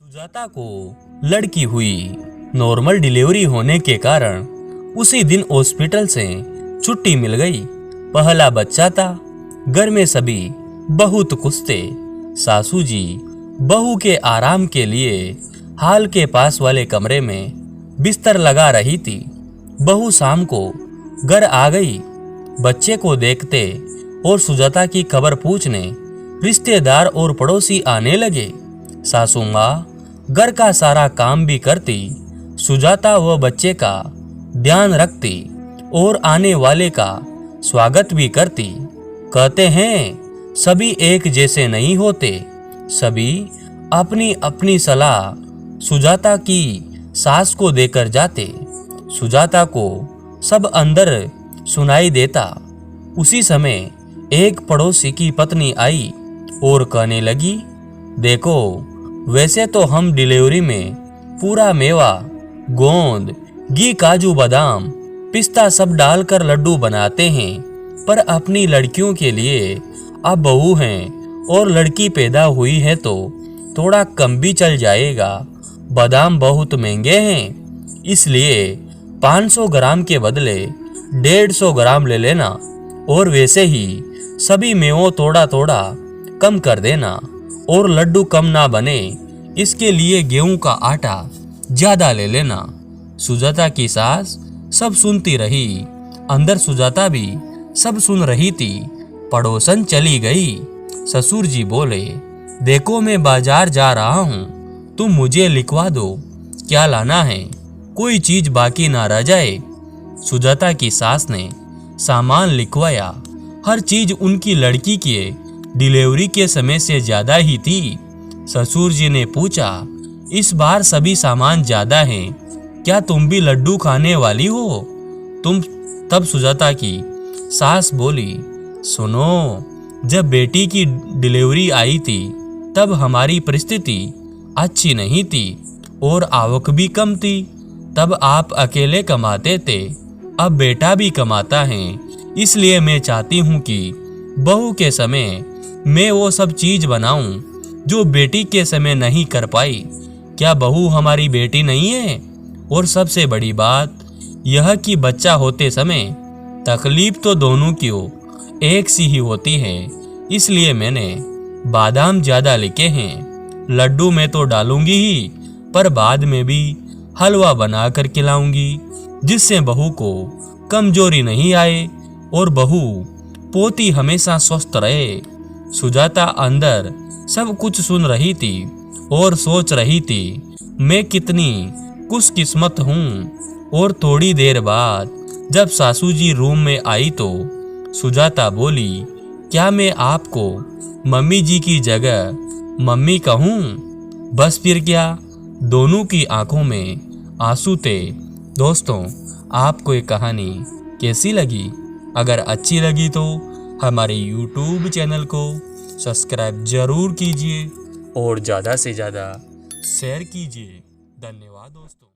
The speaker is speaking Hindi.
सुजाता को लड़की हुई। नॉर्मल डिलीवरी होने के कारण उसी दिन हॉस्पिटल से छुट्टी मिल गई। पहला बच्चा था। घर में सभी बहुत खुश थे। सासू जी बहू के आराम के लिए हाल के पास वाले कमरे में बिस्तर लगा रही थी। बहू शाम को घर आ गई। बच्चे को देखते और सुजाता की खबर पूछने रिश्तेदार और पड़ोसी आने लगे। सासू माँ घर का सारा काम भी करती, सुजाता व बच्चे का ध्यान रखती और आने वाले का स्वागत भी करती। कहते हैं सभी एक जैसे नहीं होते। सभी अपनी अपनी सलाह सुजाता की सास को देकर जाते। सुजाता को सब अंदर सुनाई देता। उसी समय एक पड़ोसी की पत्नी आई और कहने लगी, देखो वैसे तो हम डिलीवरी में पूरा मेवा, गोंद, घी, काजू, बादाम, पिस्ता सब डालकर लड्डू बनाते हैं, पर अपनी लड़कियों के लिए अब बहू हैं और लड़की पैदा हुई है तो थोड़ा कम भी चल जाएगा। बादाम बहुत महंगे हैं, इसलिए 500 ग्राम के बदले 150 ग्राम ले लेना और वैसे ही सभी मेवों थोड़ा थोड़ा कम कर देना और लड्डू कम ना बने इसके लिए गेहूं का आटा ज्यादा ले लेना। सुजाता की सास सब सुनती रही। अंदर सुजाता भी सब सुन रही थी। पड़ोसन चली गई। ससुर जी बोले, देखो मैं बाजार जा रहा हूँ, तुम मुझे लिखवा दो क्या लाना है, कोई चीज बाकी ना रह जाए। सुजाता की सास ने सामान लिखवाया। हर चीज उनकी लड़की के डिलीवरी के समय से ज्यादा ही थी। ससुर जी ने पूछा, इस बार सभी सामान ज्यादा हैं, क्या तुम भी लड्डू खाने वाली हो? तब सुजाता की सास बोली, सुनो, जब बेटी की डिलीवरी आई थी तब हमारी परिस्थिति अच्छी नहीं थी और आवक भी कम थी। तब आप अकेले कमाते थे, अब बेटा भी कमाता है, इसलिए मैं चाहती हूँ कि बहू के समय मैं वो सब चीज बनाऊं जो बेटी के समय नहीं कर पाई। क्या बहू हमारी बेटी नहीं है? और सबसे बड़ी बात यह कि बच्चा होते समय तकलीफ तो दोनों की एक सी ही होती है, इसलिए मैंने बादाम ज्यादा लिखे हैं। लड्डू में तो डालूंगी ही, पर बाद में भी हलवा बनाकर खिलाऊंगी, जिससे बहू को कमजोरी नहीं आए और बहू पोती हमेशा स्वस्थ रहे। सुजाता अंदर सब कुछ सुन रही थी और सोच रही थी, मैं कितनी खुशकिस्मत हूँ। और थोड़ी देर बाद जब सासू जी रूम में आई तो सुजाता बोली, क्या मैं आपको मम्मी जी की जगह मम्मी कहूँ? बस फिर क्या, दोनों की आंखों में आंसू थे। दोस्तों, आपको ये कहानी कैसी लगी? अगर अच्छी लगी तो हमारे YouTube चैनल को सब्सक्राइब जरूर कीजिए और ज़्यादा से ज़्यादा शेयर कीजिए। धन्यवाद दोस्तों।